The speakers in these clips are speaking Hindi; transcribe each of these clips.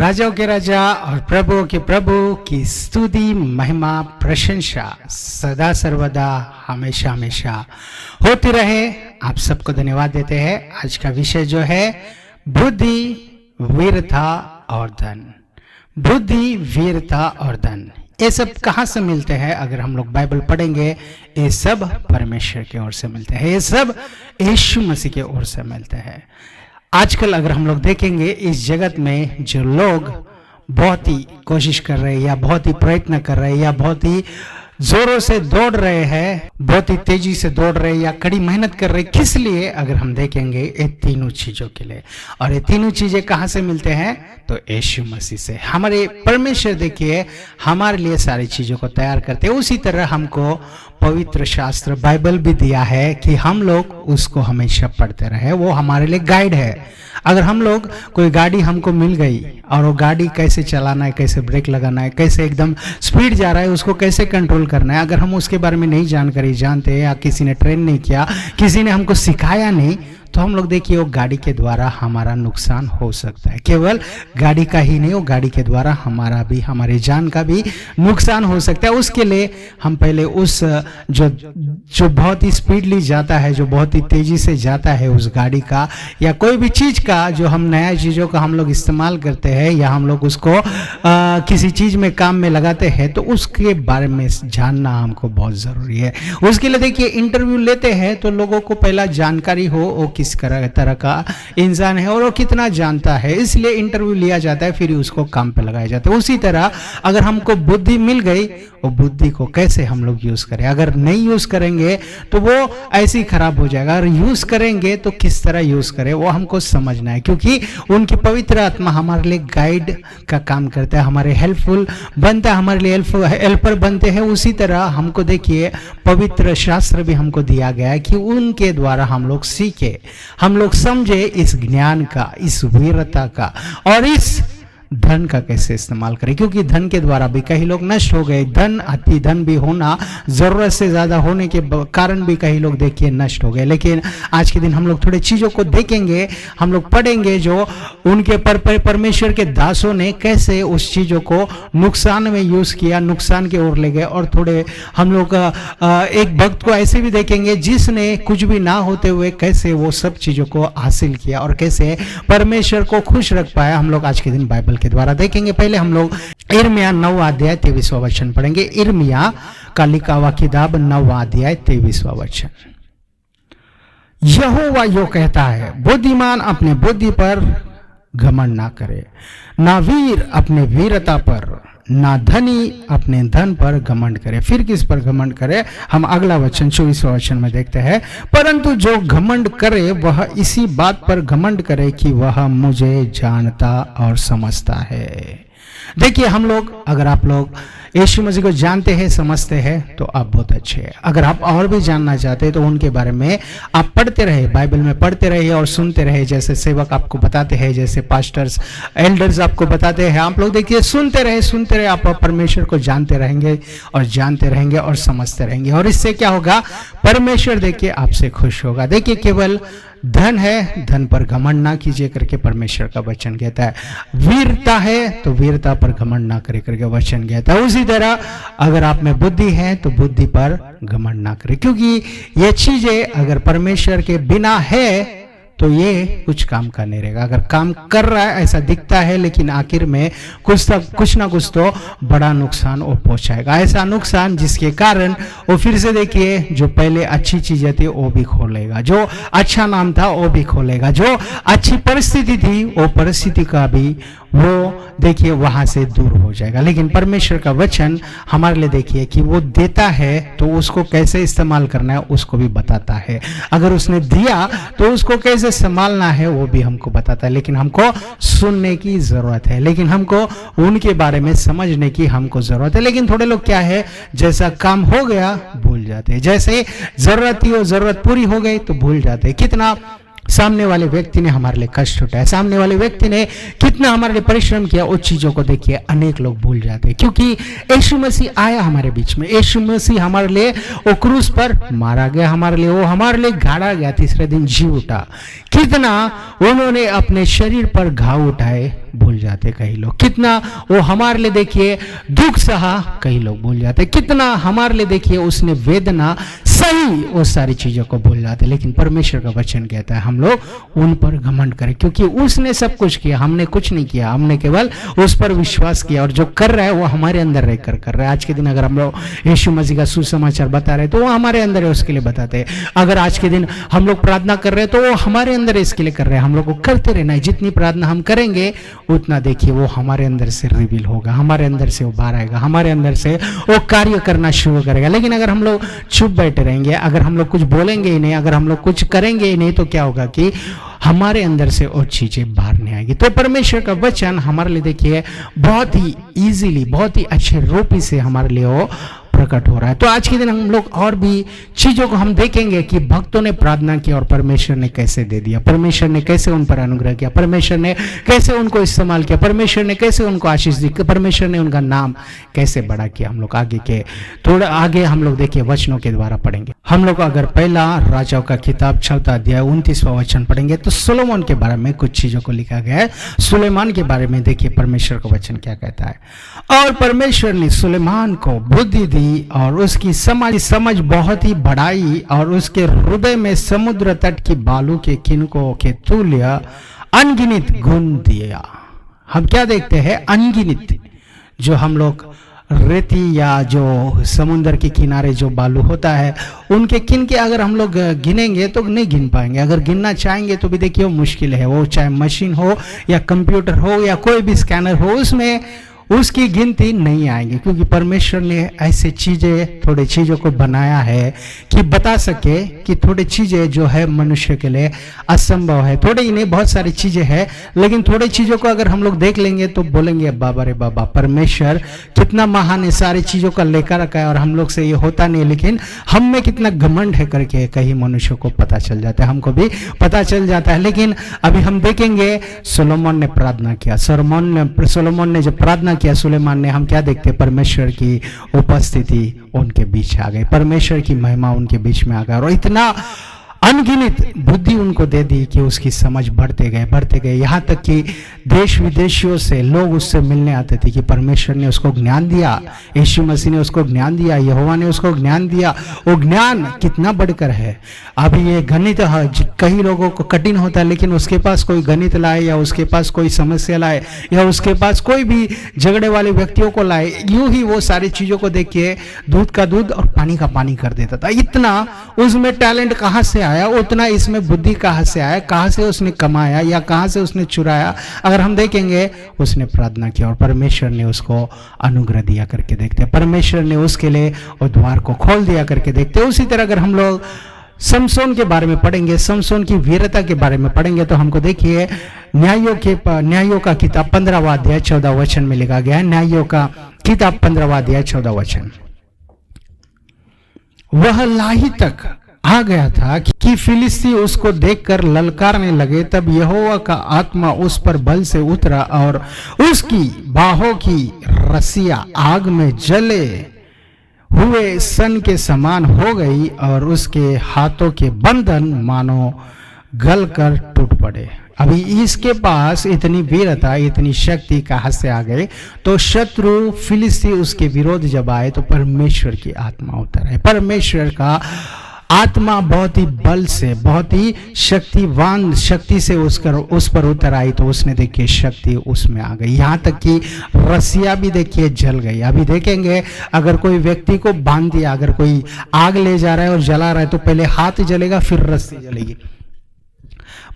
राजाओं के राजा और प्रभुओं के प्रभु की स्तुति महिमा प्रशंसा सदा सर्वदा हमेशा हमेशा होती रहे। आप सबको धन्यवाद देते हैं। आज का विषय जो है बुद्धि, वीरता और धन। बुद्धि, वीरता और धन, ये सब कहाँ से मिलते हैं? अगर हम लोग बाइबल पढ़ेंगे, ये सब परमेश्वर की ओर से मिलते हैं, ये सब यीशु मसीह की ओर से मिलते हैं। आजकल अगर हम लोग देखेंगे इस जगत में जो लोग बहुत ही कोशिश कर रहे हैं या बहुत ही प्रयत्न कर रहे हैं या बहुत ही जोरों से दौड़ रहे हैं, बहुत ही तेजी से दौड़ रहे हैं या कड़ी मेहनत कर रहे हैं, किस लिए? अगर हम देखेंगे ये तीनों चीजों के लिए। और ये तीनों चीजें कहाँ से मिलते हैं? तो यीशु मसीह से। हमारे परमेश्वर देखिए हमारे लिए सारी चीजों को तैयार करते हैं। उसी तरह हमको पवित्र शास्त्र बाइबल भी दिया है कि हम लोग उसको हमेशा पढ़ते रहे। वो हमारे लिए गाइड है। अगर हम लोग कोई गाड़ी हमको मिल गई और वो गाड़ी कैसे चलाना है, कैसे ब्रेक लगाना है, कैसे एकदम स्पीड जा रहा है उसको कैसे कंट्रोल करना है, अगर हम उसके बारे में नहीं जानकारी जानते या किसी ने ट्रेन नहीं किया, किसी ने हमको सिखाया नहीं, तो हम लोग देखिए वो गाड़ी के द्वारा हमारा नुकसान हो सकता है। केवल गाड़ी का ही नहीं, वो गाड़ी के द्वारा हमारा भी, हमारे जान का भी नुकसान हो सकता है। उसके लिए हम पहले उस जो बहुत ही स्पीडली जाता है, जो बहुत ही तेजी से जाता है, उस गाड़ी का या कोई भी चीज का, जो हम नया चीजों का हम लोग इस्तेमाल करते हैं या हम लोग उसको किसी चीज में काम में लगाते हैं, तो उसके बारे में जानना हमको बहुत जरूरी है। उसके लिए देखिए इंटरव्यू लेते हैं तो लोगों को पहला जानकारी हो वो किस तरह का इंसान है और वो कितना जानता है, इसलिए इंटरव्यू लिया जाता है, फिर उसको काम पे लगाया जाता है। उसी तरह अगर हमको बुद्धि मिल गई, वो बुद्धि को कैसे हम लोग यूज करें? अगर नहीं यूज करेंगे तो वो ऐसे ही खराब हो जाएगा। अगर यूज करेंगे तो किस तरह यूज करें वो हमको समझना है, क्योंकि उनकी पवित्र आत्मा हमारे लिए गाइड का काम करता है, हमारे हेल्पफुल बनता है, हमारे लिए हेल्पर बनते हैं। उसी तरह हमको देखिए पवित्र शास्त्र भी हमको दिया गया है कि उनके द्वारा हम लोग सीखे, हम लोग समझे इस ज्ञान का, इस वीरता का और इस धन का कैसे इस्तेमाल करें, क्योंकि धन के द्वारा भी कई लोग नष्ट हो गए। धन, अति धन भी होना, जरूरत से ज्यादा होने के कारण भी कई लोग देखिए नष्ट हो गए। लेकिन आज के दिन हम लोग थोड़े चीजों को देखेंगे, हम लोग पढ़ेंगे जो उनके परमेश्वर के दासों ने कैसे उस चीजों को नुकसान में यूज किया, नुकसान की ओर ले गए। और थोड़े हम लोग एक भक्त को ऐसे भी देखेंगे जिसने कुछ भी ना होते हुए कैसे वो सब चीजों को हासिल किया और कैसे परमेश्वर को खुश रख पाया। हम लोग आज के दिन बाइबल के द्वारा देखेंगे। पहले हम लोग इर्मिया 9 अध्याय 23वां वचन पढ़ेंगे। इर्मिया का लिखा हुआ किताब 9 अध्याय 23वां वचन। यहोवा यो कहता है, बुद्धिमान अपने बुद्धि पर घमंड ना करे, ना वीर अपने वीरता पर, ना धनी अपने धन पर घमंड करे। फिर किस पर घमंड करे? हम अगला वचन 24वां वचन में देखते हैं। परंतु जो घमंड करे वह इसी बात पर घमंड करे कि वह मुझे जानता और समझता है। देखिए हम लोग, अगर आप लोग यीशु मसीह को जानते हैं, समझते हैं, तो आप बहुत अच्छे हैं। अगर आप और भी जानना चाहते हैं तो उनके बारे में आप पढ़ते रहे, बाइबल में पढ़ते रहिए और सुनते रहे। जैसे सेवक आपको बताते हैं, जैसे पास्टर्स, एल्डर्स आपको बताते हैं, आप लोग देखिए सुनते रहे, आप परमेश्वर को जानते रहेंगे और जानते रहेंगे और समझते रहेंगे। और इससे क्या होगा? परमेश्वर देखिए आपसे खुश होगा। देखिए केवल धन है, धन पर घमंड ना कीजिए करके परमेश्वर का वचन कहता है। वीरता है तो वीरता पर घमंड ना करे करके वचन कहता है। उसी तरह अगर आप में बुद्धि है तो बुद्धि पर घमंड ना करे, क्योंकि ये चीजें अगर परमेश्वर के बिना है तो ये कुछ काम का नहीं रहेगा। अगर काम कर रहा है ऐसा दिखता है, लेकिन आखिर में कुछ ना कुछ तो बड़ा नुकसान वो पहुंचाएगा। ऐसा नुकसान जिसके कारण वो फिर से देखिए जो पहले अच्छी चीजें थी वो भी खोलेगा, जो अच्छा नाम था वो भी खोलेगा, जो अच्छी परिस्थिति थी वो परिस्थिति का भी वो देखिए वहां से दूर हो जाएगा। लेकिन परमेश्वर का वचन हमारे लिए देखिए कि वो देता है तो उसको कैसे इस्तेमाल करना है उसको भी बताता है। अगर उसने दिया तो उसको कैसे संभालना है वो भी हमको बताता है। लेकिन हमको सुनने की जरूरत है, लेकिन हमको उनके बारे में समझने की हमको जरूरत है। लेकिन थोड़े लोग क्या है, जैसा काम हो गया भूल जाते हैं, जैसे जरूरत थी वो जरूरत पूरी हो गई तो भूल जाते हैं। कितना सामने वाले व्यक्ति ने हमारे लिए कष्ट उठाया, सामने वाले व्यक्ति ने कितना हमारे लिए परिश्रम किया, उस चीजों को देखिए अनेक लोग भूल जाते हैं। क्योंकि यीशु मसीह आया हमारे बीच में, यीशु मसीह हमारे लिए वो क्रूस पर मारा गया, हमारे लिए वो हमारे लिए गाड़ा गया, तीसरे दिन जी उठा। कितना उन्होंने अपने शरीर पर घाव उठाए भूल जाते कई लोग, कितना वो हमारे लिए देखिए दुख सहा कई लोग भूल जाते, कितना हमारे लिए देखिए उसने वेदना सही, वो सारी चीजों को भूल जाते। लेकिन परमेश्वर का वचन कहता है हम लोग उन पर घमंड करें, क्योंकि उसने सब कुछ किया, हमने कुछ नहीं किया, हमने केवल उस पर विश्वास किया, और जो कर रहा है वो हमारे अंदर रहकर कर रहा है। आज के दिन अगर हम लोग यीशु मसीह का सुसमाचार बता रहे तो वो हमारे अंदर है, उसके लिए बताते हैं। अगर आज के दिन हम लोग प्रार्थना कर रहे हैं तो वो हमारे अंदर है, इसके लिए कर रहे हैं। हम लोग को करते रहना है, जितनी प्रार्थना हम करेंगे उतना देखिए वो हमारे अंदर से रिवील होगा, हमारे अंदर से वो बाहर आएगा, हमारे अंदर से वो कार्य करना शुरू करेगा। लेकिन अगर हम लोग चुप बैठे रहेंगे, अगर हम लोग कुछ बोलेंगे ही नहीं, अगर हम लोग कुछ करेंगे ही नहीं, तो क्या होगा कि हमारे अंदर से और चीजें बाहर नहीं आएगी। तो परमेश्वर का वचन हमारे लिए देखिए बहुत ही इजीली, बहुत ही अच्छे रूप से हमारे लिए वो प्रकट हो रहा है। तो आज के दिन हम लोग और भी चीजों को हम देखेंगे कि भक्तों ने प्रार्थना की और परमेश्वर ने कैसे दे दिया, परमेश्वर ने कैसे उन पर अनुग्रह किया, परमेश्वर ने कैसे उनको इस्तेमाल किया, परमेश्वर ने कैसे उनको आशीष दी, परमेश्वर ने उनका नाम कैसे बड़ा किया। हम लोग आगे के थोड़ा आगे हम लोग देखिए वचनों के द्वारा पढ़ेंगे। हम लोग अगर पहला राजाओं का किताब 4 अध्याय 29वां वचन पढ़ेंगे तो सुलेमान के बारे में कुछ चीजों को लिखा गया है। सुलेमान के बारे में देखिए परमेश्वर का वचन क्या कहता है। और परमेश्वर ने सुलेमान को बुद्धि दी और उसकी समझ बहुत ही बढ़ाई, और उसके हृदय में समुद्र तट की बालू के किनकों के तुल्य अनगिनत गुण दिया। हम क्या देखते हैं? अनगिनत। जो हम लोग रेती या जो समुद्र के किनारे जो बालू होता है उनके किनके अगर हम लोग गिनेंगे तो नहीं गिन पाएंगे, अगर गिनना चाहेंगे तो भी देखिए वो मुश्किल है। वो चाहे मशीन हो या कंप्यूटर हो या कोई भी स्कैनर हो, उसमें उसकी गिनती नहीं आएगी, क्योंकि परमेश्वर ने ऐसे चीजें, थोड़े चीजों को बनाया है कि बता सके कि थोड़े चीजें जो है मनुष्य के लिए असंभव है। थोड़े ही नहीं, बहुत सारी चीजें हैं, लेकिन थोड़े चीजों को अगर हम लोग देख लेंगे तो बोलेंगे बाबा रे बाबा, परमेश्वर कितना महान है, सारी चीजों का लेकर रखा है और हम लोग से ये होता नहीं। लेकिन हम में कितना घमंड है करके कहीं मनुष्य को पता चल जाता है, हमको भी पता चल जाता है। लेकिन अभी हम देखेंगे सोलोमन ने प्रार्थना किया, सोलोमन ने जब प्रार्थना किया सुलेमान ने, हम क्या देखते हैं? परमेश्वर की उपस्थिति उनके बीच आ गई, परमेश्वर की महिमा उनके बीच में आ गई, और इतना अनगिनत बुद्धि उनको दे दी कि उसकी समझ बढ़ते गए, यहाँ तक कि देश विदेशियों से लोग उससे मिलने आते थे कि परमेश्वर ने उसको ज्ञान दिया, यीशु मसीह ने उसको ज्ञान दिया, यहोवा ने उसको ज्ञान दिया। वो ज्ञान कितना बढ़कर है। अभी ये गणित कई लोगों को कठिन होता है, लेकिन उसके पास कोई गणित लाए या उसके पास कोई समस्या लाए या उसके पास कोई भी झगड़े वाले व्यक्तियों को लाए, यूं ही वो सारी चीजों को देख के दूध का दूध और पानी का पानी कर देता था। इतना उसमें टैलेंट कहाँ से आया, उतना इसमें बुद्धि कहां से आया, कहां से उसने कमाया या कहां से उसने चुराया? अगर हम देखेंगे उसने प्रार्थना किया और परमेश्वर ने उसको अनुग्रह दिया करके देखते, परमेश्वर ने उसके लिए वो द्वार को खोल दिया करके देखते। उसी तरह अगर हम लोग समसोन के बारे में पढ़ेंगे, समसोन की वीरता के बारे में पढ़ेंगे तो हमको देखिए न्यायों का किताब 15वां अध्याय 14 वचन में लिखा गया है। न्यायों का किताब 15वां अध्याय 14 वचन। वह लाही तक आ गया था कि फिलिस्ती उसको देखकर ललकारने लगे, तब यहोवा का आत्मा उस पर बल से उतरा और उसकी बाहों की रस्सियां आग में जले हुए सन के समान हो गई और उसके हाथों के बंधन मानो गलकर टूट पड़े। अभी इसके पास इतनी वीरता, इतनी शक्ति कहां से आ गई? तो शत्रु फिलिस्ती उसके विरोध जब आए तो परमेश्वर की आत्मा उतर है। परमेश्वर का आत्मा बहुत ही बल से, बहुत ही शक्तिवान शक्ति से उस पर उतर आई, तो उसने देखिए शक्ति उसमें आ गई, यहाँ तक कि रस्सियां भी देखिए जल गई। अभी देखेंगे अगर कोई व्यक्ति को बांध दिया, अगर कोई आग ले जा रहा है और जला रहा है तो पहले हाथ जलेगा फिर रस्सी जलेगी,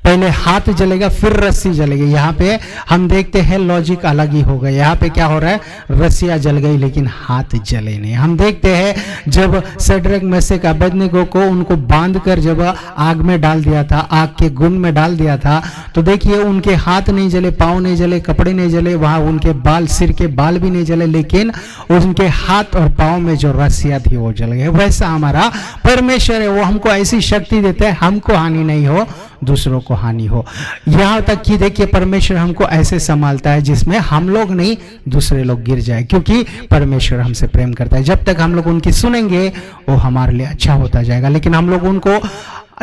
पहले हाथ जलेगा फिर रस्सी जलेगी। यहाँ पे हम देखते हैं लॉजिक अलग ही हो गया। यहाँ पे क्या हो रहा है? रस्सियां जल गई लेकिन हाथ जले नहीं। हम देखते हैं जब सैड्रक मेशक अबेदनगो को उनको बांध कर जब आग में डाल दिया था, आग के गुण में डाल दिया था, तो देखिए उनके हाथ नहीं जले, पाँव नहीं जले, कपड़े नहीं जले, वहां उनके बाल, सिर के बाल भी नहीं जले, लेकिन उनके हाथ और पाँव में जो रस्सियां थी वो जल गई। वैसा हमारा परमेश्वर है, वो हमको ऐसी शक्ति देते हैं हमको हानि नहीं हो, दूसरों को हानि हो। यहाँ तक कि देखिए परमेश्वर हमको ऐसे संभालता है जिसमें हम लोग नहीं दूसरे लोग गिर जाए, क्योंकि परमेश्वर हमसे प्रेम करता है। जब तक हम लोग उनकी सुनेंगे वो हमारे लिए अच्छा होता जाएगा, लेकिन हम लोग उनको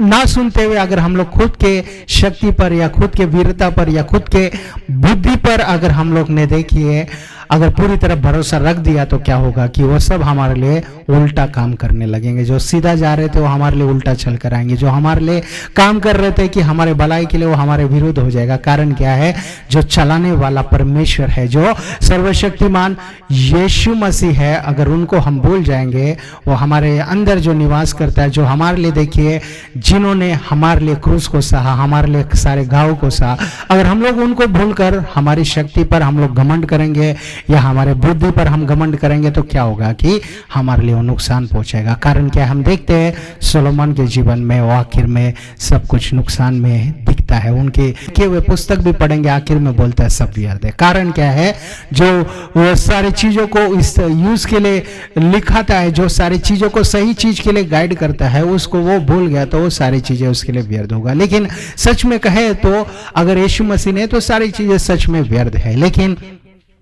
ना सुनते हुए अगर हम लोग खुद के शक्ति पर या खुद के वीरता पर या खुद के बुद्धि पर अगर हम लोग ने देखिए अगर पूरी तरह भरोसा रख दिया तो क्या होगा कि वो सब हमारे लिए उल्टा काम करने लगेंगे। जो सीधा जा रहे थे वो हमारे लिए उल्टा चल कर आएंगे, जो हमारे लिए काम कर रहे थे कि हमारे भलाई के लिए वो हमारे विरुद्ध हो जाएगा। कारण क्या है? जो चलाने वाला परमेश्वर है, जो सर्वशक्तिमान यीशु मसीह है, अगर उनको हम भूल जाएंगे, वो हमारे अंदर जो निवास करता है, जो हमारे लिए देखिए जिन्होंने हमारे लिए क्रूस को सहा, हमारे लिए सारे घाव को सहा, अगर हम लोग उनको भूलकर हमारी शक्ति पर हम लोग घमंड करेंगे या हमारे बुद्धि पर हम घमंड करेंगे तो क्या होगा कि हमारे लिए वो नुकसान पहुंचेगा। कारण क्या? हम देखते हैं सोलोमन के जीवन में वो आखिर में सब कुछ नुकसान में दिखता है। उनके वे पुस्तक भी पढ़ेंगे, आखिर में बोलता है सब व्यर्थ है। कारण क्या है? जो वो सारी चीजों को इस यूज के लिए लिखाता है, जो सारी चीजों को सही चीज के लिए गाइड करता है, उसको वो भूल गया तो वो सारी चीजें उसके लिए व्यर्थ होगा। लेकिन सच में कहे तो अगर यीशु मसीह ने तो सारी चीजें सच में व्यर्थ है, लेकिन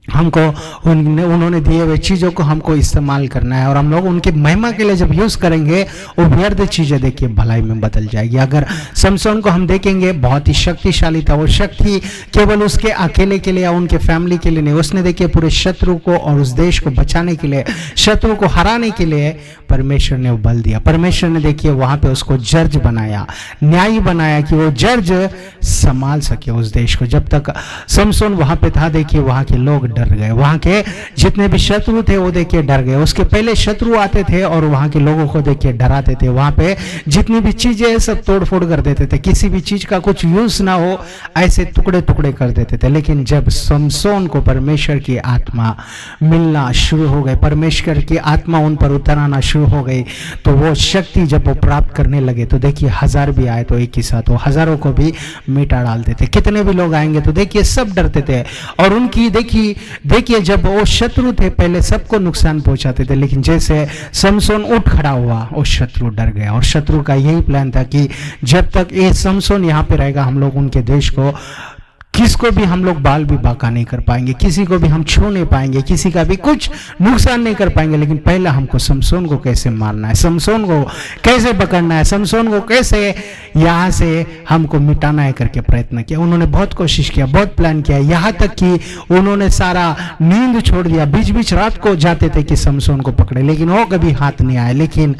हमको उन्होंने दिए हुए चीजों को हमको इस्तेमाल करना है और हम लोग उनके महिमा के लिए जब यूज करेंगे वो व्यर्थ चीजें देखिए भलाई में बदल जाएगी। अगर समसोन को हम देखेंगे, बहुत ही शक्तिशाली था। वो शक्ति केवल उसके अकेले के लिए या उनके फैमिली के लिए नहीं, उसने देखिए पूरे शत्रु को और उस देश को बचाने के लिए, शत्रु को हराने के लिए परमेश्वर ने वो बल दिया। परमेश्वर ने देखिए वहां पे उसको जज बनाया, न्यायी बनाया कि वो जज संभाल सके उस देश को। जब तक समसोन वहां पे था देखिए वहां के लोग डर गए, वहां के जितने भी शत्रु थे वो देखिए डर गए। उसके पहले शत्रु आते थे और वहां के लोगों को देखिए डराते थे। वहां पे जितनी भी चीजें सब तोड़फोड़ कर देते थे, किसी भी चीज का कुछ यूज ना हो ऐसे टुकड़े टुकड़े कर देते थे। लेकिन जब समसोन को परमेश्वर की आत्मा मिलना शुरू हो गई, परमेश्वर की आत्मा उन पर उतर आना शुरू हो गई, तो वो शक्ति जब वो प्राप्त करने लगे तो देखिए 1000 भी आए तो एक ही साथ वो हजारों को भी मिटा डालते थे। कितने भी लोग आएंगे तो देखिए सब डरते थे और उनकी देखिए जब वो शत्रु थे पहले सबको नुकसान पहुंचाते थे, लेकिन जैसे समसोन उठ खड़ा हुआ वो शत्रु डर गया। और शत्रु का यही प्लान था कि जब तक ये समसोन यहाँ पे रहेगा हम लोग उनके देश को किसको भी हम लोग बाल भी बाका नहीं कर पाएंगे, किसी को भी हम छू नहीं पाएंगे, किसी का भी कुछ नुकसान नहीं कर पाएंगे। लेकिन पहला हमको समसोन को कैसे मारना है, समसोन को कैसे पकड़ना है, समसोन को कैसे यहाँ से हमको मिटाना है करके प्रयत्न किया। उन्होंने बहुत कोशिश किया, बहुत प्लान किया, यहाँ तक कि उन्होंने सारा नींद छोड़ दिया। बीच बीच रात को जाते थे कि समसोन को पकड़े, लेकिन वो कभी हाथ नहीं आए। लेकिन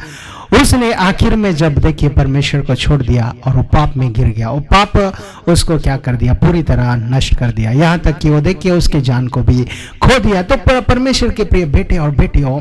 उसने आखिर में जब देखिए परमेश्वर को छोड़ दिया और वो पाप में गिर गया, वो पाप उसको क्या कर दिया, पूरी तरह नष्ट कर दिया। यहाँ तक कि वो देखिए उसके जान को भी खो दिया। तो परमेश्वर के प्रिय बेटे और बेटियों,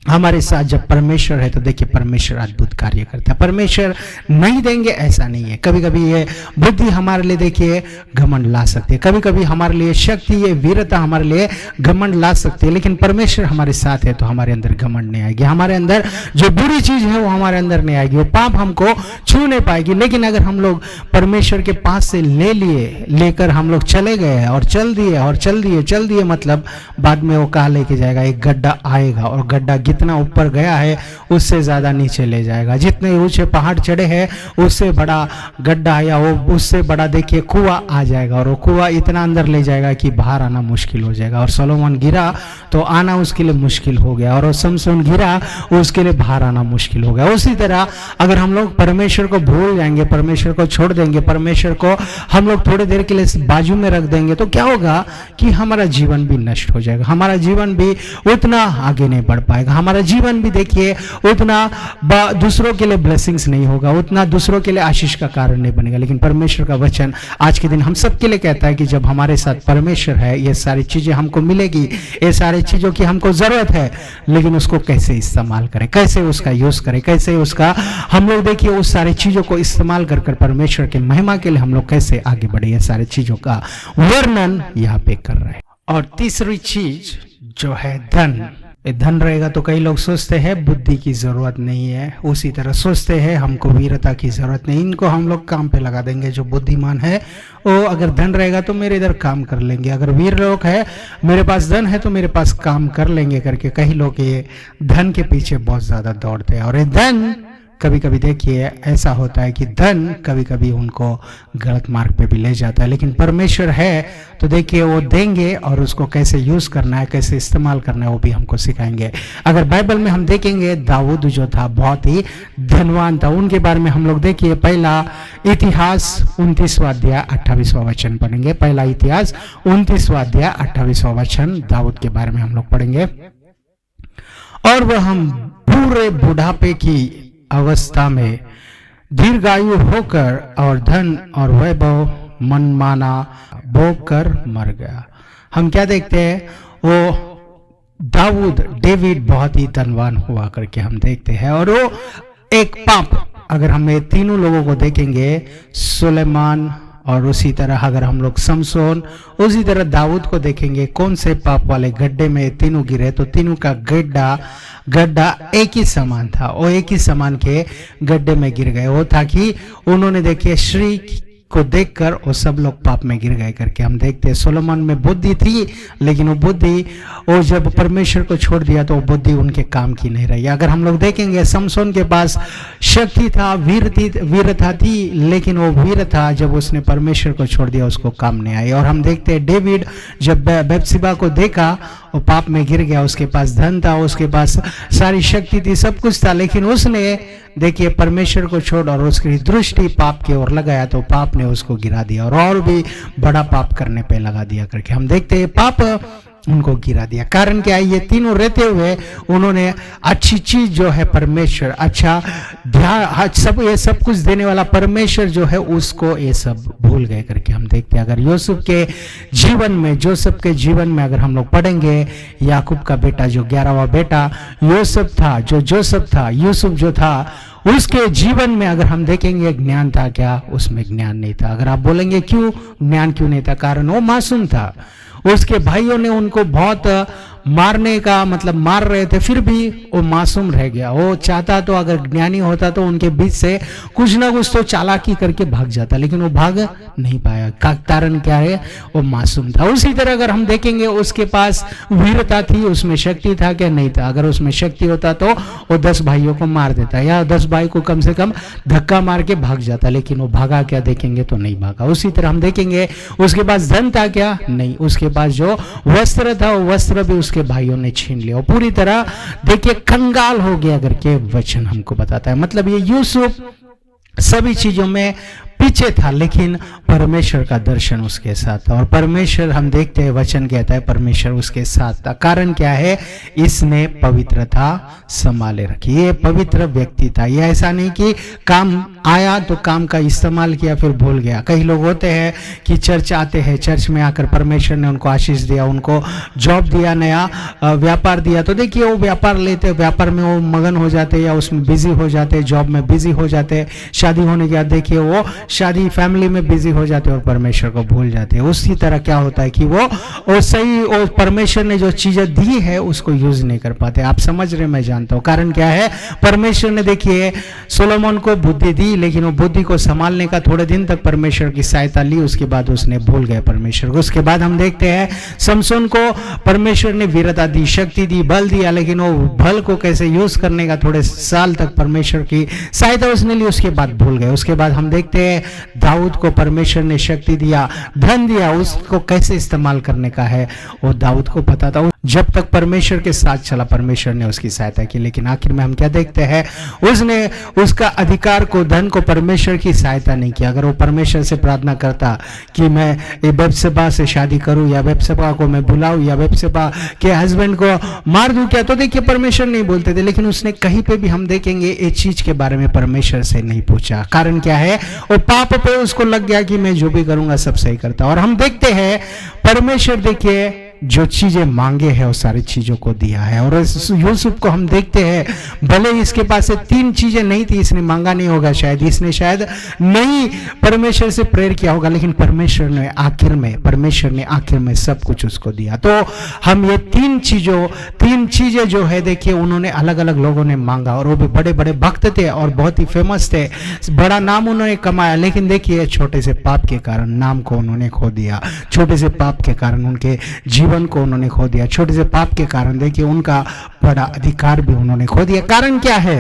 हमारे साथ जब परमेश्वर है तो देखिए परमेश्वर अद्भुत कार्य करता है। परमेश्वर नहीं देंगे ऐसा नहीं है। कभी कभी ये बुद्धि हमारे लिए देखिए घमंड ला सकती है, कभी कभी हमारे लिए शक्ति, ये वीरता हमारे लिए घमंड ला सकती है, लेकिन परमेश्वर हमारे साथ है तो हमारे अंदर घमंड नहीं आएगी। हमारे अंदर जो बुरी चीज है वो हमारे अंदर नहीं आएगी, वो पाप हमको छू नहीं पाएगी। लेकिन अगर हम लोग परमेश्वर के पास से लेकर हम लोग चले गए और चल दिए मतलब बाद में वो कहाँ लेके जाएगा, एक गड्ढा आएगा और गड्ढा जितना ऊपर गया है उससे ज्यादा नीचे ले जाएगा। जितने ऊंचे पहाड़ चढ़े हैं उससे बड़ा गड्ढा या वो उससे बड़ा देखिए कुआं आ जाएगा और वो कुआं इतना अंदर ले जाएगा कि बाहर आना मुश्किल हो जाएगा। और सोलोमन गिरा तो आना उसके लिए मुश्किल हो गया और समसोन गिरा उसके लिए बाहर आना मुश्किल हो गया। उसी तरह अगर हम लोग परमेश्वर को भूल जाएंगे, परमेश्वर को छोड़ देंगे, परमेश्वर को हम लोग थोड़ी देर के लिए बाजू में रख देंगे तो क्या होगा कि हमारा जीवन भी नष्ट हो जाएगा, हमारा जीवन भी उतना आगे नहीं बढ़ पाएगा, हमारा जीवन भी देखिए उतना दूसरों के लिए ब्लेसिंग्स नहीं होगा, उतना दूसरों के लिए आशीष का कारण नहीं बनेगा। लेकिन परमेश्वर का वचन आज के दिन हम सबके लिए कहता है कि जब हमारे साथ परमेश्वर है ये सारी चीजें हमको मिलेगी, ये सारी चीजों की हमको जरूरत है, लेकिन उसको कैसे इस्तेमाल करें, कैसे उसका यूज करें, कैसे उसका हम लोग देखिए उस सारी चीजों को इस्तेमाल कर परमेश्वर के महिमा के लिए हम लोग कैसे आगे बढ़े, ये सारी चीजों का वर्णन यहाँ पे कर रहे हैं। और तीसरी चीज जो है धन रहेगा तो कई लोग सोचते हैं बुद्धि की जरूरत नहीं है, उसी तरह सोचते हैं हमको वीरता की जरूरत नहीं, इनको हम लोग काम पे लगा देंगे। जो बुद्धिमान है वो अगर धन रहेगा तो मेरे इधर काम कर लेंगे, अगर वीर लोग है मेरे पास धन है तो मेरे पास काम कर लेंगे करके कई लोग ये धन के पीछे बहुत ज्यादा दौड़ते हैं। और ये धन कभी कभी देखिए ऐसा होता है कि धन कभी कभी उनको गलत मार्ग पे भी ले जाता है, लेकिन परमेश्वर है तो देखिए वो देंगे और उसको कैसे यूज करना है, कैसे इस्तेमाल करना है वो भी हमको सिखाएंगे। अगर बाइबल में हम देखेंगे दाऊद जो था बहुत ही धनवान था, उनके बारे में हम लोग देखिए पहला इतिहास 29वां अध्याय 28वां वचन पढ़ेंगे। पहला इतिहास 29वां अध्याय 28वां वचन दाऊद के बारे में हम लोग पढ़ेंगे। और वह हम पूरे बुढ़ापे की अवस्था में दीर्घायु होकर और धन और वैभव मनमाना भोग कर मर गया। हम क्या देखते हैं, वो दाऊद डेविड बहुत ही धनवान हुआ करके हम देखते हैं, और वो एक पाप, अगर हम ये तीनों लोगों को देखेंगे, सुलेमान और उसी तरह अगर हम लोग समसोन, उसी तरह दाऊद को देखेंगे, कौन से पाप वाले गड्ढे में तीनों गिरे, तो तीनों का गड्ढा एक ही समान था। वो एक ही समान के गड्ढे में गिर गए। वो था कि उन्होंने देखिए श्री को देखकर वो सब लोग पाप में गिर गए करके हम देखते हैं। सोलोमन में बुद्धि थी, लेकिन वो बुद्धि, वो जब परमेश्वर को छोड़ दिया तो वो बुद्धि उनके काम की नहीं रही। अगर हम लोग देखेंगे समसोन के पास शक्ति था, वीरता थी, लेकिन वो वीरता जब उसने परमेश्वर को छोड़ दिया उसको काम नहीं आई। और हम देखते हैं डेविड जब बैतशेबा को देखा वो पाप में गिर गया। उसके पास धन था, उसके पास सारी शक्ति थी, सब कुछ था, लेकिन उसने देखिए परमेश्वर को छोड़ और उसकी दृष्टि पाप की ओर लगाया तो पाप ने उसको गिरा दिया और भी बड़ा पाप करने पे लगा दिया करके हम देखते हैं पाप उनको गिरा दिया। कारण क्या है, ये तीनों रहते हुए उन्होंने अच्छी चीज जो है परमेश्वर, अच्छा ध्यान, सब ये सब कुछ देने वाला परमेश्वर जो है उसको ये सब भूल गए करके हम देखते हैं। अगर यूसुफ के जीवन में, जोसेफ के जीवन में अगर हम लोग पढ़ेंगे, याकूब का बेटा जो 11वां बेटा यूसुफ था, जो जोसेफ था, यूसुफ जो था, उसके जीवन में अगर हम देखेंगे ज्ञान था क्या, उसमें ज्ञान नहीं था। अगर आप बोलेंगे क्यों ज्ञान क्यों नहीं था, कारण वो मासूम था। उसके भाइयों ने उनको बहुत मारने का मतलब मार रहे थे, फिर भी वो मासूम रह गया। वो चाहता तो अगर ज्ञानी होता तो उनके बीच से कुछ ना कुछ तो चालाकी करके भाग जाता, लेकिन वो भाग नहीं पाया। कारण क्या है, वो मासूम था। उसी तरह अगर हम देखेंगे उसके पास वीरता थी, उसमें शक्ति था क्या, नहीं था। अगर उसमें शक्ति होता तो वो 10 भाइयों को मार देता या 10 भाई को कम से कम धक्का मार के भाग जाता, लेकिन वो भागा क्या देखेंगे तो नहीं भागा। उसी तरह हम देखेंगे उसके पास धन था क्या, नहीं। उसके पास जो वस्त्र था वो वस्त्र भी उसके भाइयों ने छीन लिया। पूरी तरह देखिए कंगाल हो गया करके वचन हमको बताता है। मतलब ये यूसुफ सभी चीजों में पीछे था, लेकिन परमेश्वर का दर्शन उसके साथ था। और परमेश्वर हम देखते हैं, वचन कहता है परमेश्वर उसके साथ था। कारण क्या है, इसने पवित्रता संभाले रखी। ये पवित्र व्यक्ति था। ये ऐसा नहीं कि काम आया तो काम का इस्तेमाल किया फिर भूल गया। कई लोग होते हैं कि चर्च आते हैं, चर्च में आकर परमेश्वर ने उनको आशीष दिया, उनको जॉब दिया, नया व्यापार दिया, तो देखिए वो व्यापार लेते, व्यापार में वो मगन हो जाते या उसमें बिजी हो जाते, जॉब में बिजी हो जाते। शादी होने के बाद देखिए वो शादी फैमिली में बिजी हो जाते और परमेश्वर को भूल जाते हैं। उसी तरह क्या होता है कि वो सही, वो परमेश्वर ने जो चीजें दी है उसको यूज नहीं कर पाते। आप समझ रहे, मैं जानता हूं। कारण क्या है, परमेश्वर ने देखिए सोलोमन को बुद्धि दी, लेकिन वो बुद्धि को संभालने का थोड़े दिन तक परमेश्वर की सहायता ली, उसके बाद उसने भूल गए परमेश्वर को। उसके बाद हम देखते हैं समसोन को परमेश्वर ने वीरता दी, शक्ति दी, बल दिया, लेकिन वो बल को कैसे यूज करने का थोड़े साल तक परमेश्वर की सहायता उसने ली, उसके बाद भूल गए। उसके बाद हम देखते हैं दाऊद को परमेश्वर ने शक्ति दिया, धन दिया, उसको कैसे इस्तेमाल करने का है वो दाऊद को पता था। जब तक परमेश्वर के साथ चला परमेश्वर ने उसकी सहायता की, लेकिन आखिर में हम क्या देखते हैं, उसने उसका अधिकार को, धन को परमेश्वर की सहायता नहीं किया। अगर वो परमेश्वर से प्रार्थना करता कि मैं ये बैतशेबा से शादी करूं या बैतशेबा को मैं बुलाऊं या बैतशेबा के हस्बैंड को मार दूं क्या, तो देखिए परमेश्वर नहीं बोलते थे। लेकिन उसने कहीं पे भी हम देखेंगे इस चीज के बारे में परमेश्वर से नहीं पूछा। कारण क्या है, वो पाप पे उसको लग गया कि मैं जो भी करूंगा सब सही करता। और हम देखते हैं परमेश्वर देखिए जो चीजें मांगे हैं वो सारी चीजों को दिया है। और यूसुफ को हम देखते हैं, भले इसके पास से 3 चीजें नहीं थी, इसने मांगा नहीं होगा, शायद इसने शायद नहीं परमेश्वर से प्रेयर किया होगा, लेकिन परमेश्वर ने आखिर में सब कुछ उसको दिया। तो हम ये 3 चीजें जो है देखिए उन्होंने अलग अलग लोगों ने मांगा, और वो भी बड़े बड़े भक्त थे और बहुत ही फेमस थे, बड़ा नाम उन्होंने कमाया। लेकिन देखिए छोटे से पाप के कारण नाम को उन्होंने खो दिया, छोटे से पाप के कारण उनके जीवन को उन्होंने खो दिया, छोटे से पाप के कारण देखिए उनका बड़ा अधिकार भी उन्होंने खो दिया। कारण क्या है,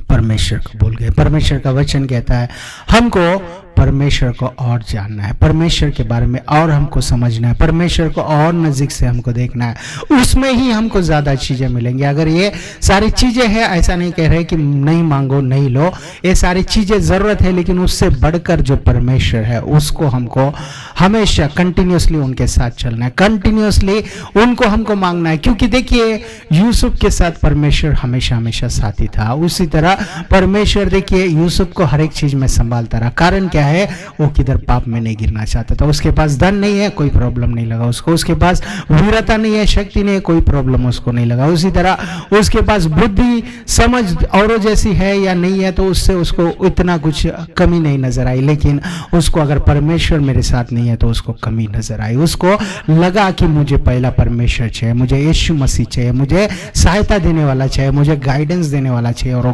परमेश्वर को भूल गए। परमेश्वर का वचन कहता है हमको परमेश्वर को और जानना है, परमेश्वर के बारे में और हमको समझना है, परमेश्वर को और नज़दीक से हमको देखना है, उसमें ही हमको ज़्यादा चीज़ें मिलेंगी। अगर ये सारी चीज़ें हैं, ऐसा नहीं कह रहे कि नहीं मांगो नहीं लो, ये सारी चीज़ें ज़रूरत है, लेकिन उससे बढ़कर जो परमेश्वर है उसको हमको हमेशा कंटिन्यूसली उनके साथ चलना है, कंटिन्यूसली उनको हमको मांगना है। क्योंकि देखिए यूसुफ के साथ परमेश्वर हमेशा हमेशा साथी था, उसी तरह परमेश्वर देखिए यूसुफ को हर एक चीज़ में संभालता रहा। कारण क्या है, वो किधर पाप में नहीं गिरना चाहता था। उसके पास धन नहीं है, कोई प्रॉब्लम नहीं लगा उसको, उसके पास वीरता नहीं है, शक्ति नहीं है, कोई प्रॉब्लम उसको नहीं लगा। उसी तरह उसके पास बुद्धि समझ औरों जैसी है या नहीं है तो उससे उसको इतना कुछ कमी नहीं नजर आई, लेकिन उसको अगर परमेश्वर मेरे साथ नहीं है तो उसको कमी नजर आई। उसको लगा कि मुझे पहला परमेश्वर चाहिए, मुझे यीशु मसीह चाहिए, मुझे सहायता देने वाला चाहिए, मुझे गाइडेंस देने वाला चाहिए, और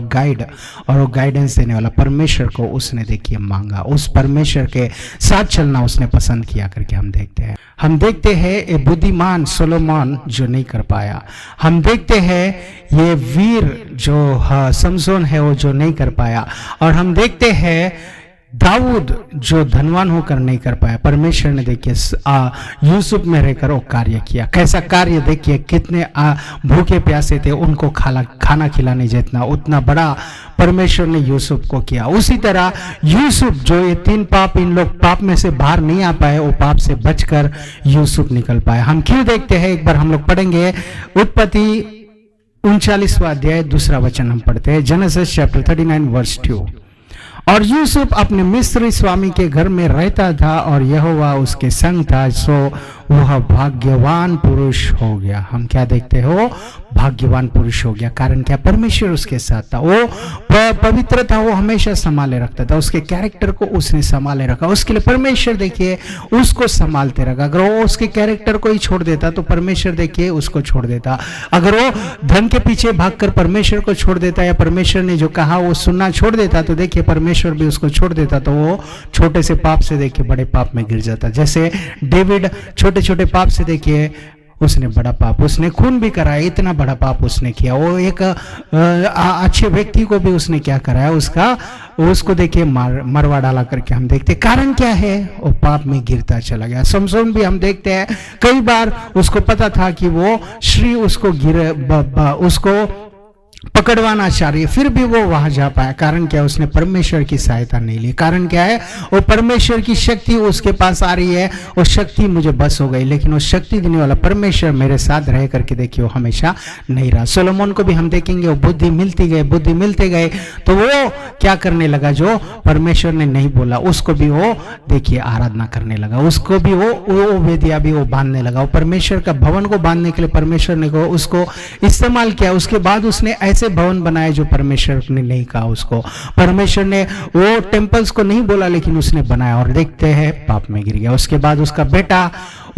वो गाइडेंस देने वाला परमेश्वर को उसने देखिए मांगा। उस परमेश्वर के साथ चलना उसने पसंद किया करके हम देखते हैं ये बुद्धिमान सोलोमन जो नहीं कर पाया, हम देखते हैं ये वीर जो समसोन है वो जो नहीं कर पाया, और हम देखते हैं दाऊद जो धनवान होकर नहीं कर पाया। परमेश्वर ने देखिए यूसुफ में रहकर वो कार्य किया। कैसा कार्य देखिए, कितने भूखे प्यासे थे उनको खाना खिलाने जितना उतना बड़ा परमेश्वर ने यूसुफ को किया। उसी तरह यूसुफ जो ये 3 पाप, इन लोग पाप में से बाहर नहीं आ पाए, वो पाप से बचकर यूसुफ निकल पाए। हम क्यों देखते हैं, एक बार हम लोग पढ़ेंगे उत्पत्ति 39वां अध्याय 2 वचन हम पढ़ते हैं, जेनेसिस चैप्टर 39 वर्स 2। और यूसुफ अपने मिस्री स्वामी के घर में रहता था और यहोवा उसके संग था, सो वह भाग्यवान पुरुष हो गया। हम क्या देखते हो, भाग्यवान पुरुष हो गया। कारण क्या, परमेश्वर उसके साथ था, वो पवित्र था, वो हमेशा संभाले रखता था, उसके कैरेक्टर को उसने संभाले रखा। उसके लिए परमेश्वर देखिए उसको संभालते रखा। अगर वो उसके कैरेक्टर को ही छोड़ देता तो परमेश्वर देखिए उसको छोड़ देता। अगर वो धन के पीछे भागकर परमेश्वर को छोड़ देता, या परमेश्वर ने जो कहा वो सुनना छोड़ देता, तो देखिए परमेश्वर भी उसको छोड़ देता, तो वो छोटे से पाप से देखिए बड़े पाप में गिर जाता। जैसे डेविड छोटे छोटे पाप से देखिए उसने बड़ा पाप, उसने खून भी कराया, इतना बड़ा पाप उसने किया। वो एक अच्छे व्यक्ति को भी उसने क्या कराया, उसको देखिए मरवा डाला करके हम देखते। कारण क्या है, वो पाप में गिरता चला गया। समसोन भी हम देखते हैं कई बार उसको पता था कि वो श्री उसको उसको पकड़वाना चाह रही है, फिर भी वो वहां जा पाया। कारण क्या है, उसने परमेश्वर की सहायता नहीं ली। कारण क्या है, वो परमेश्वर की शक्ति उसके पास आ रही है, वो शक्ति मुझे बस हो गई, लेकिन वो शक्ति देने वाला परमेश्वर मेरे साथ रह करके देखिए वो हमेशा नहीं रहा। सोलोमन को भी हम देखेंगे वो बुद्धि मिलते गए तो वो क्या करने लगा, जो परमेश्वर ने नहीं बोला उसको भी वो देखिए आराधना करने लगा, उसको भी वो वेदिया भी वो बांधने लगा। वो परमेश्वर का भवन को बांधने के लिए परमेश्वर ने उसको इस्तेमाल किया। उसके बाद उसने ऐसे भवन बनाए जो परमेश्वर ने नहीं कहा उसको। परमेश्वर ने वो टेम्पल्स को नहीं बोला, लेकिन उसने बनाया, और देखते हैं पाप में गिर गया। उसके बाद उसका बेटा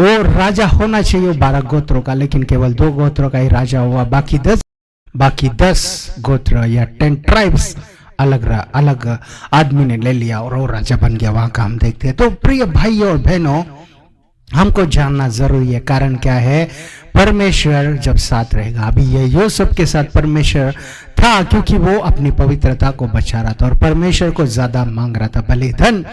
वो राजा होना चाहिए 12 गोत्रों का, लेकिन केवल 2 गोत्रों का ही राजा हुआ। बाकी 10 गोत्र या 10 ट्राइब्स अलग आदमी ने ले लिया और वो राजा बन गया। वहां का हम देखते हैं। तो प्रिय भाइयों और बहनों, हमको जानना जरूरी है। कारण क्या है, परमेश्वर जब साथ रहेगा। अभी ये यूसुफ के साथ परमेश्वर था, क्योंकि वो अपनी पवित्रता को बचा रहा था और परमेश्वर को ज्यादा मांग रहा था, भले धन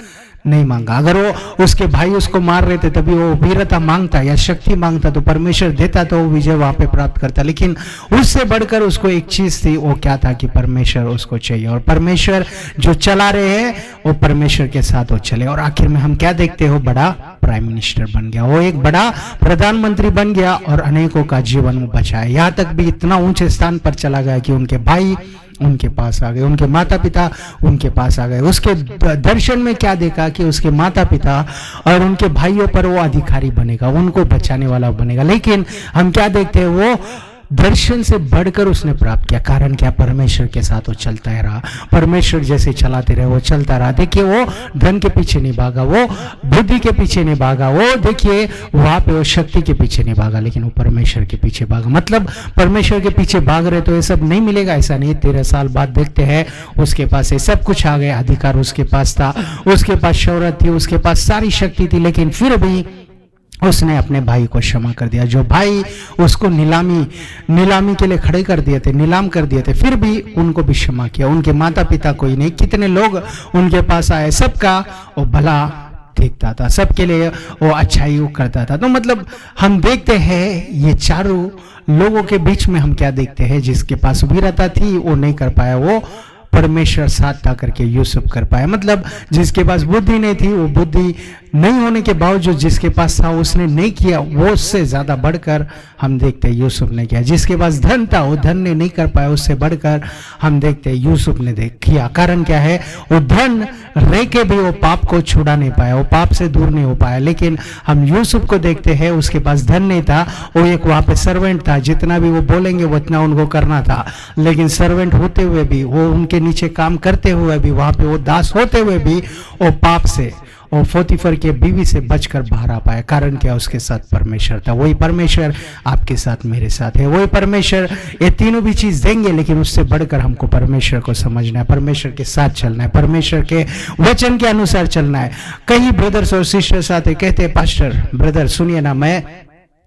नहीं मांगा। अगर वो उसके भाई उसको मार रहे थे तभी वो वीरता मांगता या शक्ति मांगता तो परमेश्वर देता, तो वो विजय वहां पे प्राप्त करता। लेकिन उससे बढ़कर उसको एक चीज थी, वो क्या था कि परमेश्वर उसको चाहिए, और परमेश्वर जो चला रहे हैं वो परमेश्वर के साथ वो चले। और आखिर में हम क्या देखते हो, बड़ा प्राइम मिनिस्टर बन गया, वो एक बड़ा प्रधानमंत्री बन गया और अनेकों का जीवन बचाया। यहाँ तक भी इतना ऊंचे स्थान पर चला गया कि उनके भाई उनके पास आ गए, उनके माता पिता उनके पास आ गए। उसके दर्शन में क्या देखा कि उसके माता पिता और उनके भाइयों पर वो अधिकारी बनेगा, उनको बचाने वाला बनेगा। लेकिन हम क्या देखते हैं, वो दर्शन से बढ़कर उसने प्राप्त किया। कारण क्या, परमेश्वर के साथ वो चलता रहा, परमेश्वर जैसे चलाते रहे वो चलता रहा। देखिए वो धन के पीछे नहीं भागा, वो बुद्धि के पीछे नहीं भागा, वो देखिए वहां पे वो शक्ति के पीछे नहीं भागा, लेकिन वो परमेश्वर के पीछे भागा। मतलब परमेश्वर के पीछे भाग रहे तो ये सब नहीं मिलेगा, ऐसा नहीं। 13 साल बाद देखते हैं उसके पास ये सब कुछ आ गया, अधिकार उसके पास था, उसके पास शौहरत थी, उसके पास सारी शक्ति थी, लेकिन फिर भी उसने अपने भाई को क्षमा कर दिया। जो भाई उसको नीलामी के लिए खड़े कर दिए थे, नीलाम कर दिए थे, फिर भी उनको भी क्षमा किया। उनके माता पिता कोई नहीं, कितने लोग उनके पास आए, सबका वो भला देखता था, सबके लिए वो अच्छाई वो करता था। तो मतलब हम देखते हैं ये चारों लोगों के बीच में हम क्या देखते हैं, जिसके पास वीरता थी वो नहीं कर पाया, वो परमेश्वर साथ था करके यूसुफ कर पाया। मतलब जिसके पास बुद्धि नहीं थी, वो बुद्धि नहीं होने के बावजूद जिसके पास था उसने नहीं किया, वो उससे ज्यादा बढ़कर हम देखते हैं यूसुफ ने किया। जिसके पास धन था वो धन ने नहीं कर पाया, उससे बढ़कर हम देखते हैं यूसुफ ने किया। कारण क्या है, वो धन रह के भी वो पाप को छुड़ा नहीं पाया, वो पाप से दूर नहीं हो पाया। लेकिन हम यूसुफ को देखते हैं, उसके पास धन नहीं था, वो एक वहां पे सर्वेंट था, जितना भी वो बोलेंगे उतना उनको करना था। लेकिन सर्वेंट होते हुए भी, वो उनके नीचे काम करते हुए भी, वहां पे वो दास होते हुए भी वो पाप से और पोतीफर के बीवी से बचकर बाहर आ पाया। कारण क्या, उसके साथ परमेश्वर था। वही परमेश्वर आपके साथ मेरे साथ है। वही परमेश्वर ये तीनों भी चीज देंगे, लेकिन उससे बढ़कर हमको परमेश्वर को समझना है, परमेश्वर के साथ चलना है, परमेश्वर के वचन के अनुसार चलना है। कई ब्रदर्स और सिस्टर्स आते कहते हैं, पास्टर ब्रदर सुनिए ना, मैं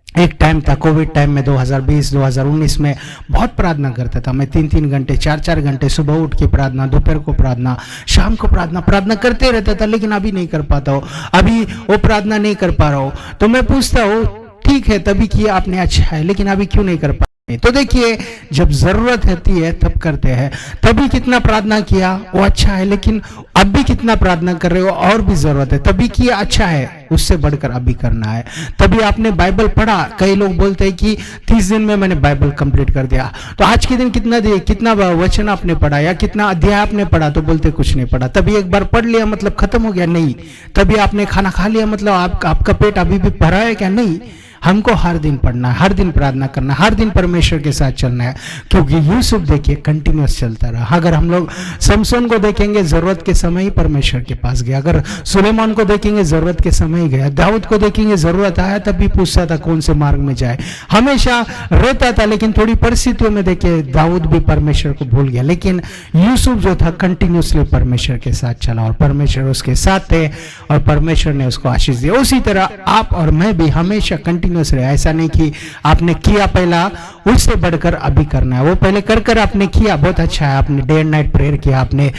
एक टाइम था कोविड टाइम में 2020-2019 में बहुत प्रार्थना करता था। मैं 3-3 घंटे 4-4 घंटे सुबह उठ के प्रार्थना, दोपहर को प्रार्थना, शाम को प्रार्थना करते रहता था। लेकिन अभी नहीं कर पाता हूँ, अभी वो प्रार्थना नहीं कर पा रहा हूँ। तो मैं पूछता हूँ, ठीक है तभी किया आपने, अच्छा है, लेकिन अभी क्यों नहीं कर पा? तो देखिए, जब जरूरत होती है तब करते हैं। तभी कितना प्रार्थना किया वो अच्छा है, लेकिन अब भी कितना प्रार्थना कर रहे हो और भी जरूरत है, तभी किया अच्छा है, उससे बढ़कर अभी करना है। तभी आपने बाइबल पढ़ा, कई लोग बोलते हैं कि 30 दिन में मैंने बाइबल कंप्लीट कर दिया। तो आज के दिन कितना वचन आपने पढ़ा या कितना अध्याय आपने पढ़ा? तो बोलते कुछ नहीं पढ़ा। तभी एक बार पढ़ लिया मतलब खत्म हो गया? नहीं। तभी आपने खाना खा लिया मतलब आपका पेट अभी भी भरा है क्या? नहीं। हमको हर दिन पढ़ना है, हर दिन प्रार्थना करना, हर दिन परमेश्वर के साथ चलना है। क्योंकि यूसुफ देखिए कंटिन्यूअस चलता रहा। अगर हम लोग समसोन को देखेंगे, जरूरत के समय ही परमेश्वर के पास गया। अगर सुलेमान को देखेंगे, जरूरत के समय ही गया। दाऊद को देखेंगे, जरूरत आया तब भी पूछता था कौन से मार्ग में जाए, हमेशा रहता था। लेकिन थोड़ी परिस्थितियों में देखिए दाऊद भी परमेश्वर को भूल गया, लेकिन यूसुफ जो था कंटिन्यूसली परमेश्वर के साथ चला और परमेश्वर उसके साथ थे और परमेश्वर ने उसको आशीष दिया। उसी तरह आप और मैं भी हमेशा कंटिन्यूस रहे। ऐसा नहीं कि आपने किया पहला, उससे बढ़कर अभी करना है। वो पहले कर आपने किया, बहुत अच्छा है, आपने डे एंड नाइट प्रेयर किया, आपने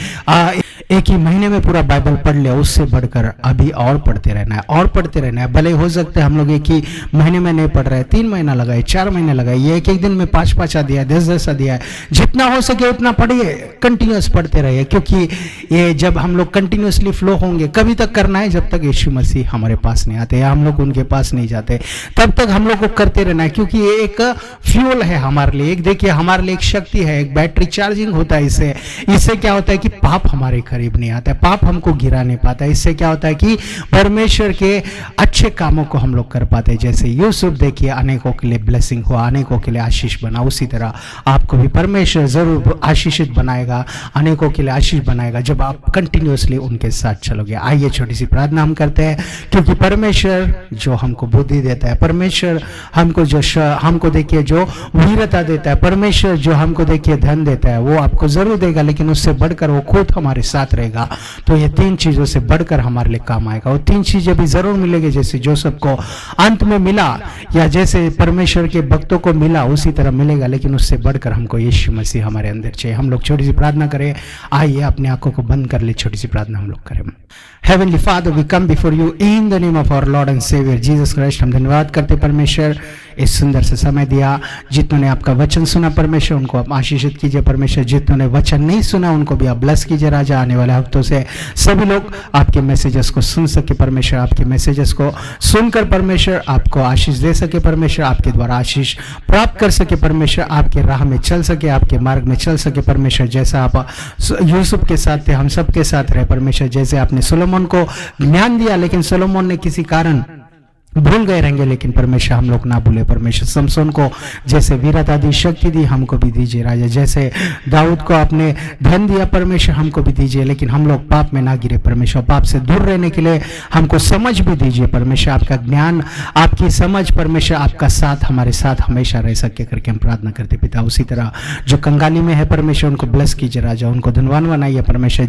एक ही महीने में पूरा बाइबल पढ़ लिया, उससे बढ़कर अभी और पढ़ते रहना है और पढ़ते रहना है। भले हो सकता है हम लोग एक ही महीने में नहीं पढ़ रहे, 3 महीना लगाए, 4 महीने लगाए, ये एक दिन में 5-5 अध्याय, 10-10 अध्याय, जितना हो सके उतना पढ़िए, कंटिन्यूस पढ़ते रहिए। क्योंकि ये जब हम लोग कंटिन्यूसली फ्लो होंगे, कभी तक करना है जब तक यीशु मसीह हमारे पास नहीं आते या हम लोग उनके पास नहीं जाते, तब तक हम लोग को करते रहना है। क्योंकि ये एक फ्यूल है हमारे लिए, एक देखिए हमारे लिए एक शक्ति है, एक बैटरी चार्जिंग होता है। इससे क्या होता है कि पाप हमारे करीब नहीं आता है, पाप हमको गिरा नहीं पाता। इससे क्या होता है कि परमेश्वर के अच्छे कामों को हम लोग कर पाते हैं। जैसे यूसुफ देखिए अनेकों के लिए ब्लेसिंग हुआ, अनेकों के लिए आशीष बना, उसी तरह आपको भी परमेश्वर जरूर आशीषित बनाएगा, अनेकों के लिए आशीष बनाएगा जब आप कंटिन्यूसली उनके साथ चलोगे। आइए छोटी सी प्रार्थना हम करते हैं। क्योंकि परमेश्वर जो हमको बुद्धि देता है, परमेश्वर हमको देखिए जो वीरता देता है, परमेश्वर जो हमको देखिए धन देता है, वो आपको जरूर देगा, लेकिन उससे बढ़कर वो खुद हमारे साथ रहेगा। तो ये 3 चीजों से बढ़कर हमारे लिए काम आएगा। वो 3 चीजें भी जरूर मिलेगी, जैसे जोसेफ को अंत में मिला या जैसे परमेश्वर के भक्तों को मिला उसी तरह मिलेगा, लेकिन उससे बढ़कर हमको यीशु मसीह हमारे अंदर चाहिए। हम लोग छोटी सी प्रार्थना करें। आइए अपनी आंखों को बंद कर ले, छोटी सी प्रार्थना हम लोग करें। Heavenly Father, we come before you in the name of our Lord and Savior Jesus Christ। हम धन्यवाद करते परमेश्वर, इस सुंदर से समय दिया। जितनों ने आपका वचन सुना परमेश्वर, उनको आप आशीषित कीजिए परमेश्वर। जितनों ने वचन नहीं सुना उनको भी आप ब्लेस कीजिए राजा। आने वाले हफ्तों से सभी लोग आपके मैसेजेस को सुन सके परमेश्वर, आपके मैसेजेस को सुनकर परमेश्वर आपको आशीष दे सके परमेश्वर, आपके द्वारा आशीष प्राप्त कर सके परमेश्वर, आपके राह में चल सके, आपके मार्ग में चल सके परमेश्वर। जैसा आप यूसुफ के साथ थे, हम सब के साथ रहे परमेश्वर। जैसे आपने सोलोमन को ज्ञान दिया, लेकिन सोलोमन ने किसी कारण भूल गए रहेंगे, लेकिन परमेश्वर हम लोग ना भूले परमेश्वर। समसोन को जैसे वीरता दी, शक्ति दी, हमको भी दीजिए राजा। जैसे दाऊद को आपने धन दिया परमेश्वर, हमको भी दीजिए, लेकिन हम लोग पाप में ना गिरे परमेश्वर। पाप से दूर रहने के लिए हमको समझ भी दीजिए परमेश्वर, आपका ज्ञान, आपकी समझ परमेश्वर, आपका साथ हमारे साथ हमेशा रह सके करके हम प्रार्थना करते पिता। उसी तरह जो कंगाली में है परमेश्वर, उनको ब्लेस कीजिए राजा, उनको धनवान बनाइए परमेश्वर।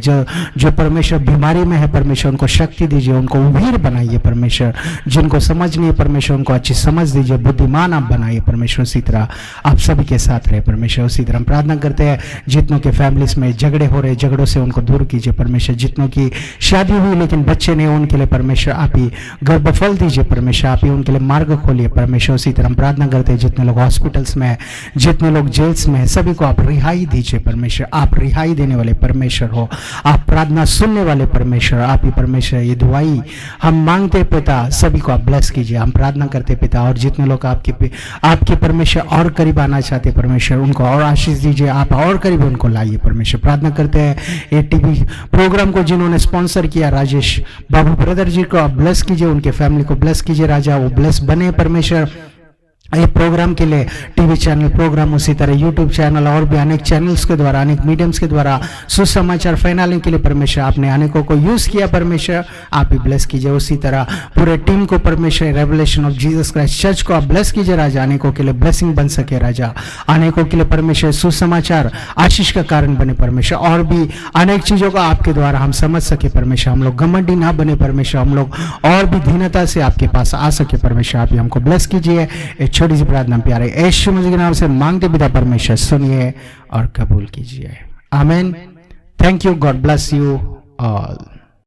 जो परमेश्वर बीमारी में है परमेश्वर, उनको शक्ति दीजिए, उनको उभीर बनाइए परमेश्वर। जिनको समझ नहीं है परमेश्वर, उनको अच्छी समझ दीजिए, बुद्धिमान आप बनाइए परमेश्वर। उसी तरह आप सभी के साथ रहे परमेश्वर। उसी तरह हम प्रार्थना करते हैं जितनों के फैमिलीज में झगड़े हो रहे, झगड़ों से उनको दूर कीजिए परमेश्वर। जितनों की शादी हुई लेकिन बच्चे नहीं, उनके लिए परमेश्वर आप ही गर्भफल दीजिए परमेश्वर, आप ही उनके लिए मार्ग खोलिए परमेश्वर। उसी तरह हम प्रार्थना करते हैं जितने लोग हॉस्पिटल्स में है, जितने लोग जेल्स में है, सभी को आप रिहाई दीजिए परमेश्वर। आप रिहाई देने वाले परमेश्वर हो, आप प्रार्थना सुनने वाले परमेश्वर, आप ही परमेश्वर। ये दुआई हम मांगते पिता, सभी को आप ब्लेस कीजिए। हम प्रार्थना करते पिता, और जितने लोग आपके परमेश्वर और करीब आना चाहते परमेश्वर, उनको और आशीष दीजिए, आप और करीब उनको लाइए परमेश्वर। प्रार्थना करते हैं ये टीवी प्रोग्राम को जिन्होंने स्पॉन्सर किया, राजेश बाबू ब्रदर जी को आप ब्लेस कीजिए, उनके फैमिली को ब्लेस कीजिए राजा, वो ब्लेस बने परमेश्वर। ये प्रोग्राम के लिए टीवी चैनल प्रोग्राम, उसी तरह यूट्यूब चैनल और भी अनेक चैनल्स के द्वारा, अनेक मीडियम्स के द्वारा सुसमाचार फैलाने के लिए परमेश्वर आपने अनेकों को यूज किया परमेश्वर, आप ही ब्लेस कीजिए। उसी तरह पूरे टीम को परमेश्वर, revelation of Jesus Christ church को आप ब्लेस कीजिए राजा, अनेकों के लिए ब्लेसिंग बन सके राजा, अनेकों के लिए परमेश्वर सुसमाचार आशीष का कारण बने परमेश्वर, और भी अनेक चीजों को आपके द्वारा हम समझ सके परमेश्वर। हम लोग घमंडी ना बने परमेश्वर, हम लोग और भी दीनता से आपके पास आ सके परमेश्वर, आप ही हमको ब्लेस कीजिए। छोटी सी प्रार्थना प्यारे यीशु मसीह के नाम से मांगते पिता परमेश्वर, सुनिए और कबूल कीजिए, आमीन। Thank you, God bless you all.